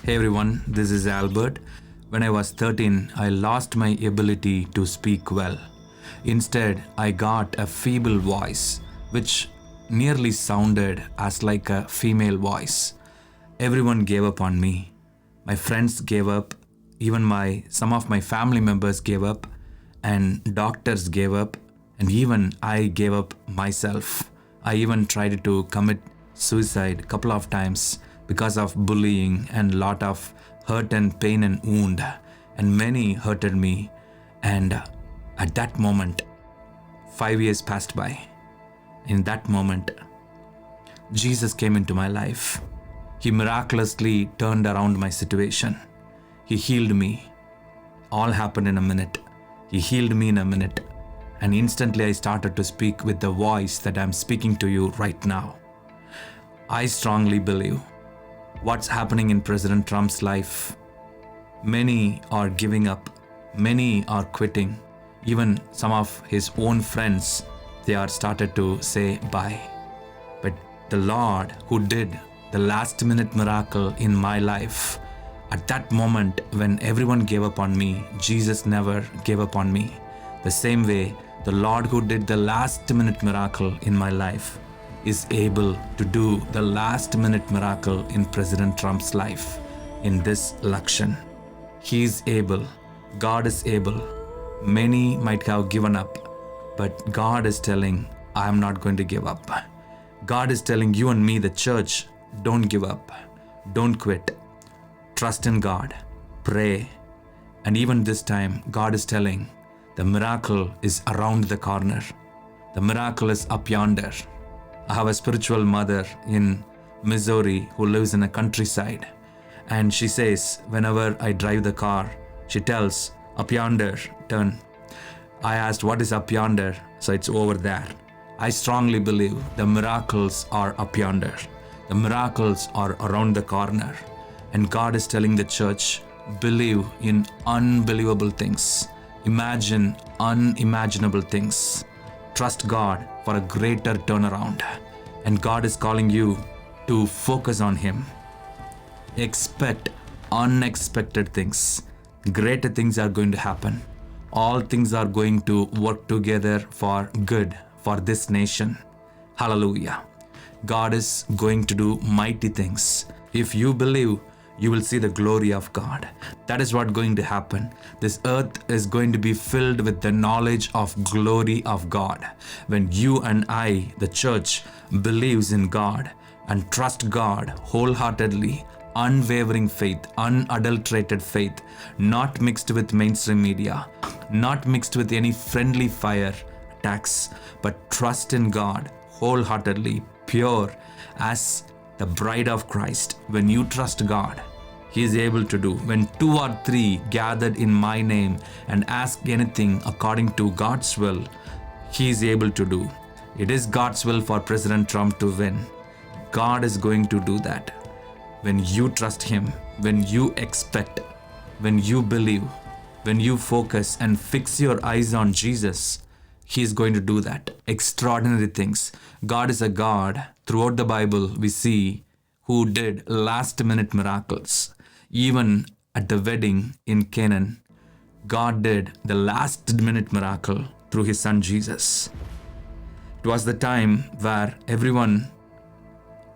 Hey everyone, this is Albert. When I was 13, I lost my ability to speak well. Instead, I got a feeble voice, which nearly sounded as like a female voice. Everyone gave up on me. My friends gave up, even some of my family members gave up, and doctors gave up, and even I gave up myself. I even tried to commit suicide a couple of times because of bullying and lot of hurt and pain and wound, and many hurted me. And at that moment, 5 years passed by. In that moment, Jesus came into my life. He miraculously turned around my situation. He healed me. All happened in a minute. He healed me in a minute. And instantly I started to speak with the voice that I'm speaking to you right now. I strongly believe what's happening in President Trump's life. Many are giving up. Many are quitting. Even some of his own friends, they are started to say bye. But the Lord who did the last minute miracle in my life, at that moment when everyone gave up on me, Jesus never gave up on me. The same way, the Lord who did the last minute miracle in my life is able to do the last minute miracle in President Trump's life in this election. He is able. God is able. Many might have given up, but God is telling, I am not going to give up. God is telling you and me, the church, don't give up. Don't quit. Trust in God. Pray. And even this time, God is telling, the miracle is around the corner. The miracle is up yonder. I have a spiritual mother in Missouri who lives in a countryside. And she says, whenever I drive the car, she tells, up yonder, turn. I asked, what is up yonder? So it's over there. I strongly believe the miracles are up yonder. The miracles are around the corner. And God is telling the church, believe in unbelievable things. Imagine unimaginable things. Trust God for a greater turnaround. And God is calling you to focus on Him. Expect unexpected things. Greater things are going to happen. All things are going to work together for good for this nation. Hallelujah. God is going to do mighty things. If you believe, you will see the glory of God. That is what's going to happen. This earth is going to be filled with the knowledge of glory of God. When you and I, the church, believes in God and trust God wholeheartedly, unwavering faith, unadulterated faith, not mixed with mainstream media, not mixed with any friendly fire attacks, but trust in God wholeheartedly, pure as the bride of Christ. When you trust God, He is able to do. When 2 or 3 gathered in my name and ask anything according to God's will, He is able to do. It is God's will for President Trump to win. God is going to do that. When you trust Him, when you expect, when you believe, when you focus and fix your eyes on Jesus, He is going to do that. Extraordinary things. God is a God. Throughout the Bible, we see who did last minute miracles. Even at the wedding in Canaan, God did the last minute miracle through His Son Jesus. It was the time where everyone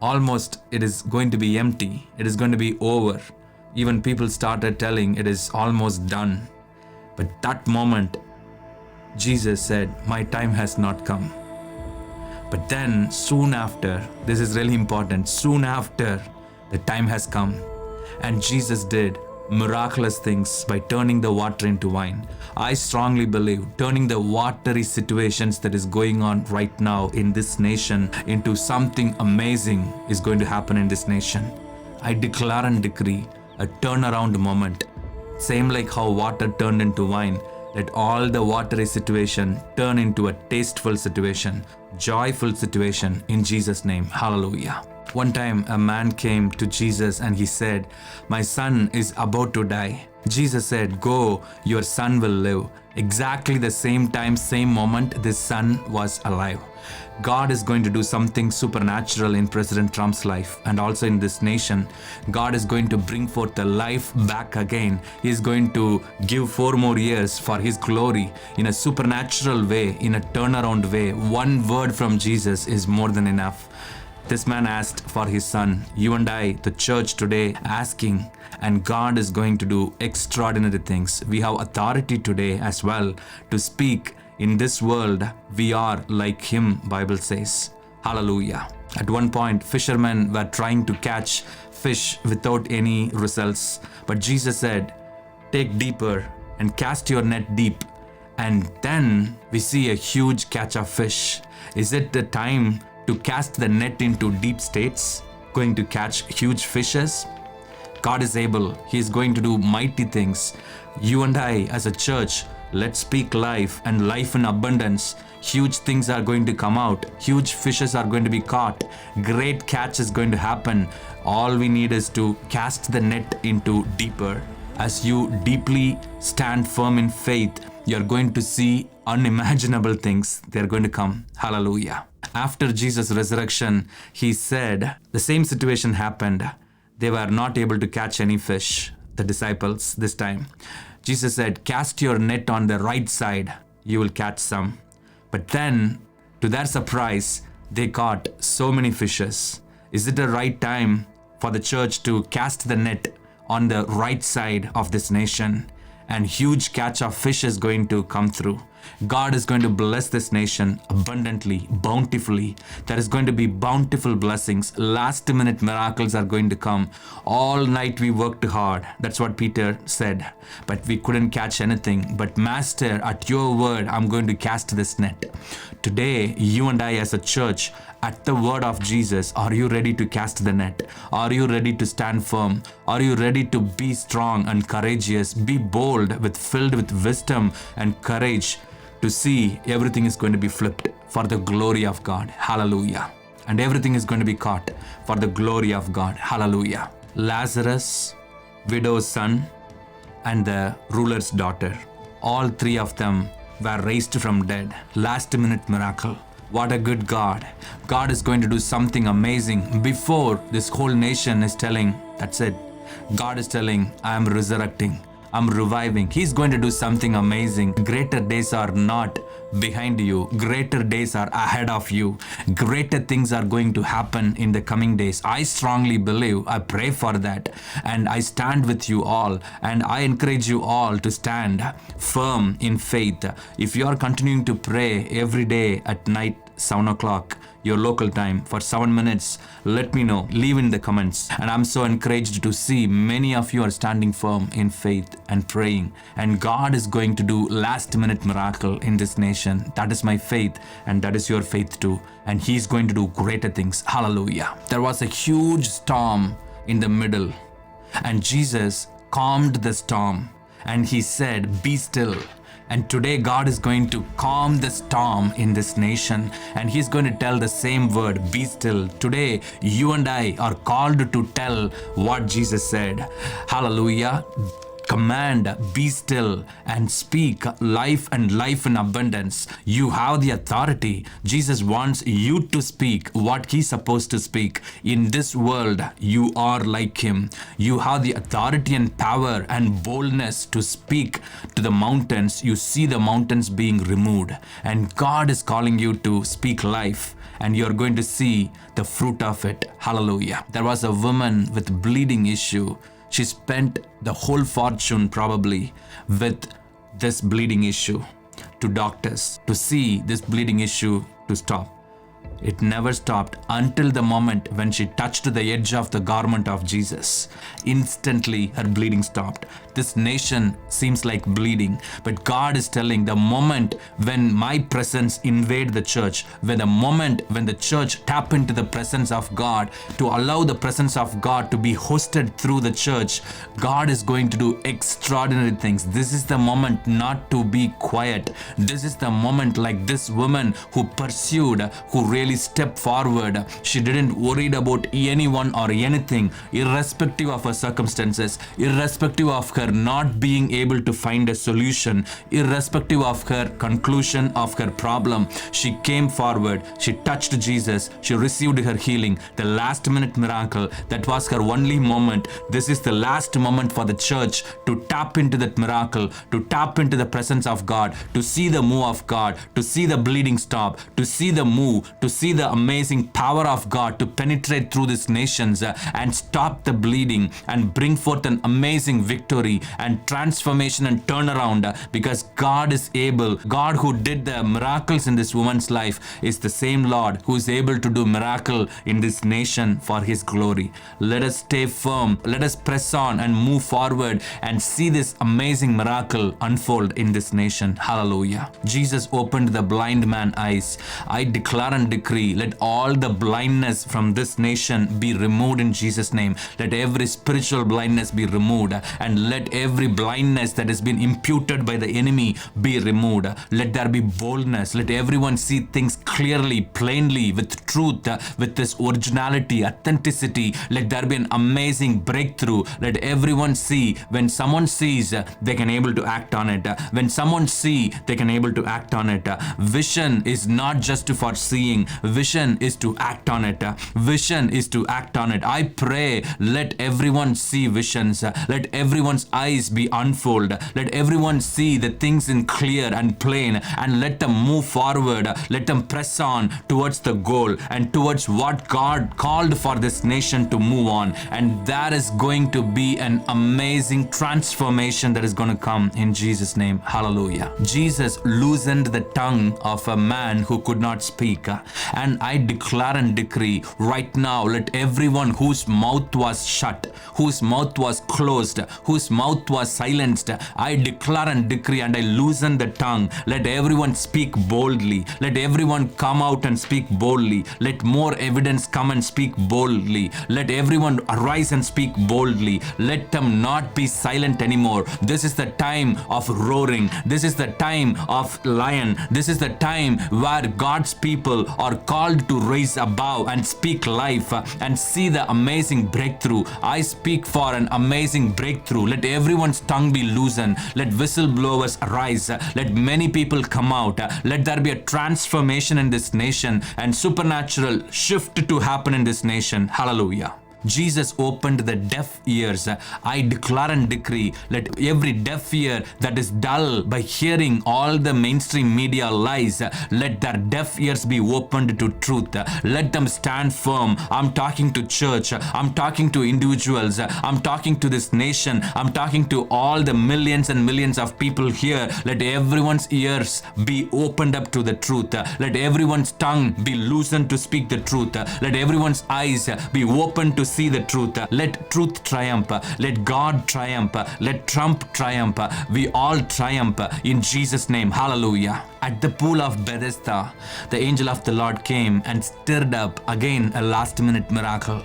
almost, it is going to be empty. It is going to be over. Even people started telling it is almost done. But that moment, Jesus said, my time has not come. But then soon after, this is really important, soon after the time has come, and Jesus did miraculous things by turning the water into wine. I strongly believe turning the watery situations that is going on right now in this nation into something amazing is going to happen in this nation. I declare and decree a turnaround moment. Same like how water turned into wine. Let all the watery situation turn into a tasteful situation, joyful situation in Jesus' name. Hallelujah. One time a man came to Jesus and he said, "My son is about to die." Jesus said, "Go, your son will live." Exactly the same time, same moment, this son was alive. God is going to do something supernatural in President Trump's life and also in this nation. God is going to bring forth the life back again. He is going to give 4 more years for His glory in a supernatural way, in a turnaround way. One word from Jesus is more than enough. This man asked for his son. You and I, the church today, asking, and God is going to do extraordinary things. We have authority today as well to speak. In this world, we are like Him, Bible says. Hallelujah. At one point, fishermen were trying to catch fish without any results. But Jesus said, "Take deeper and cast your net deep." And then we see a huge catch of fish. Is it the time to cast the net into deep states, going to catch huge fishes? God is able. He is going to do mighty things. You and I, as a church, let's speak life and life in abundance. Huge things are going to come out. Huge fishes are going to be caught. Great catch is going to happen. All we need is to cast the net into deeper. As you deeply stand firm in faith, you're going to see unimaginable things. They're going to come. Hallelujah. After Jesus' resurrection, He said the same situation happened. They were not able to catch any fish, the disciples, this time. Jesus said, "Cast your net on the right side, you will catch some." But then, to their surprise, they caught so many fishes. Is it the right time for the church to cast the net on the right side of this nation? And huge catch of fish is going to come through. God is going to bless this nation abundantly, bountifully. There is going to be bountiful blessings. Last minute miracles are going to come. All night we worked hard. That's what Peter said. But we couldn't catch anything. But Master, at your word, I'm going to cast this net. Today, you and I as a church, at the word of Jesus, are you ready to cast the net? Are you ready to stand firm? Are you ready to be strong and courageous? Be bold, filled with wisdom and courage to see everything is going to be flipped for the glory of God. Hallelujah. And everything is going to be caught for the glory of God. Hallelujah. Lazarus, widow's son, and the ruler's daughter. All 3 of them were raised from dead. Last minute miracle. What a good God. God is going to do something amazing before this whole nation is telling, that's it. God is telling, I am resurrecting. I'm reviving. He's going to do something amazing. Greater days are not behind you. Greater days are ahead of you. Greater things are going to happen in the coming days. I strongly believe. I pray for that. And I stand with you all. And I encourage you all to stand firm in faith. If you are continuing to pray every day at night, 7 o'clock, your local time, for 7 minutes, let me know. Leave in the comments. And I'm so encouraged to see many of you are standing firm in faith and praying. And God is going to do last minute miracle in this nation. That is my faith, and that is your faith too. And He's going to do greater things. Hallelujah. There was a huge storm in the middle, and Jesus calmed the storm and He said, "Be still." And today God is going to calm the storm in this nation, and He's going to tell the same word, "Be still." Today you and I are called to tell what Jesus said. Hallelujah. Command, be still, and speak life and life in abundance. You have the authority. Jesus wants you to speak what He's supposed to speak. In this world, you are like Him. You have the authority and power and boldness to speak to the mountains. You see the mountains being removed, and God is calling you to speak life, and you're going to see the fruit of it. Hallelujah. There was a woman with bleeding issue. She spent the whole fortune probably with this bleeding issue to doctors to see this bleeding issue to stop. It never stopped until the moment when she touched the edge of the garment of Jesus. Instantly her bleeding stopped. This nation seems like bleeding, but God is telling the moment when my presence invade the church, when the church tap into the presence of God, to allow the presence of God to be hosted through the church, God is going to do extraordinary things. This is the moment not to be quiet. This is the moment, like this woman who pursued, who really really stepped forward. She didn't worry about anyone or anything, irrespective of her circumstances, irrespective of her not being able to find a solution, irrespective of her conclusion of her problem. She came forward, she touched Jesus, she received her healing. The last minute miracle, that was her only moment. This is the last moment for the church to tap into that miracle, to tap into the presence of God, to see the move of God, to see the bleeding stop, to see the move, to see the amazing power of God to penetrate through these nations and stop the bleeding and bring forth an amazing victory and transformation and turnaround, because God is able. God who did the miracles in this woman's life is the same Lord who is able to do miracle in this nation for His glory. Let us stay firm. Let us press on and move forward and see this amazing miracle unfold in this nation. Hallelujah. Jesus opened the blind man's eyes. I declare and decree, let all the blindness from this nation be removed in Jesus' name. Let every spiritual blindness be removed, and let every blindness that has been imputed by the enemy be removed. Let there be boldness. Let everyone see things clearly, plainly, with truth, with this originality, authenticity. Let there be an amazing breakthrough. Let everyone see. When someone sees, they can able to act on it. When someone see, they can able to act on it. Vision is not just for seeing. Vision is to act on it. Vision is to act on it. I pray, let everyone see visions. Let everyone's eyes be unfolded. Let everyone see the things in clear and plain, and let them move forward. Let them press on towards the goal and towards what God called for this nation to move on. And there is going to be an amazing transformation that is going to come in Jesus' name. Hallelujah. Jesus loosened the tongue of a man who could not speak. And I declare and decree right now, let everyone whose mouth was shut, whose mouth was closed, whose mouth was silenced, I declare and decree and I loosen the tongue. Let everyone speak boldly. Let everyone come out and speak boldly. Let more evidence come and speak boldly. Let everyone arise and speak boldly. Let them not be silent anymore. This is the time of roaring. This is the time of lion. This is the time where God's people are called to raise above and speak life and see the amazing breakthrough. I speak for an amazing breakthrough. Let everyone's tongue be loosened. Let whistleblowers arise. Let many people come out. Let there be a transformation in this nation and supernatural shift to happen in this nation. Hallelujah. Jesus opened the deaf ears. I declare and decree, let every deaf ear that is dull by hearing all the mainstream media lies, let their deaf ears be opened to truth. Let them stand firm. I'm talking to church. I'm talking to individuals. I'm talking to this nation. I'm talking to all the millions and millions of people here. Let everyone's ears be opened up to the truth. Let everyone's tongue be loosened to speak the truth. Let everyone's eyes be open to see the truth. Let truth triumph. Let God triumph. Let Trump triumph. We all triumph in Jesus' name. Hallelujah. At the pool of Bethesda, the angel of the Lord came and stirred up again a last-minute miracle.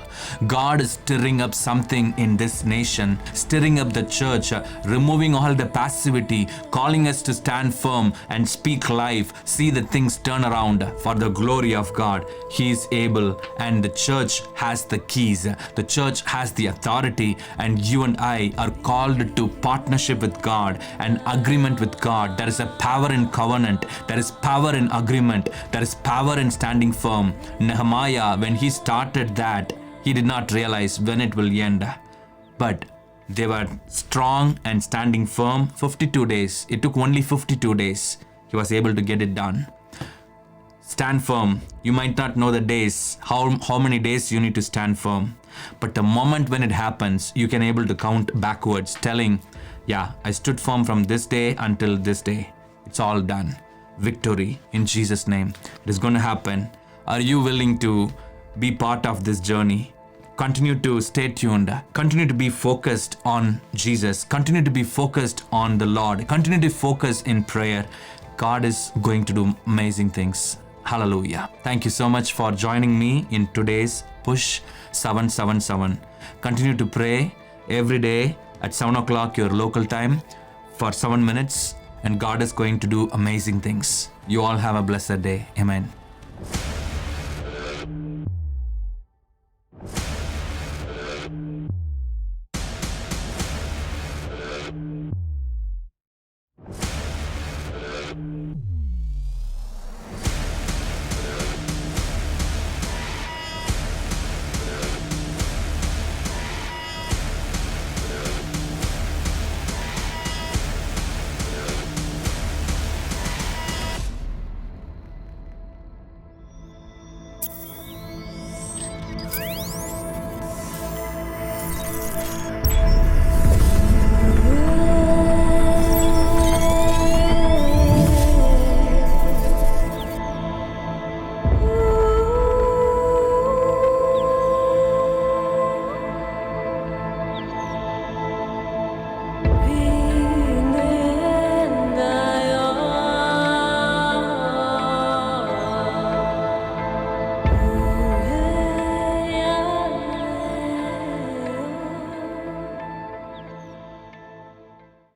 God is stirring up something in this nation, stirring up the church, removing all the passivity, calling us to stand firm and speak life, see the things turn around for the glory of God. He is able, and the church has the keys. The church has the authority, and you and I are called to partnership with God and agreement with God. There is a power in covenant. There is power in agreement. There is power in standing firm. Nehemiah, when he started that, he did not realize when it will end. But they were strong and standing firm. 52 days. It took only 52 days. He was able to get it done. Stand firm. You might not know the days, how many days you need to stand firm. But the moment when it happens, you can able to count backwards, telling, yeah, I stood firm from this day until this day. It's all done. Victory in Jesus' name. It is going to happen. Are you willing to be part of this journey? Continue to stay tuned. Continue to be focused on Jesus. Continue to be focused on the Lord. Continue to focus in prayer. God is going to do amazing things. Hallelujah. Thank you so much for joining me in today's Push 777. Continue to pray every day at 7 o'clock your local time for 7 minutes, and God is going to do amazing things. You all have a blessed day. Amen.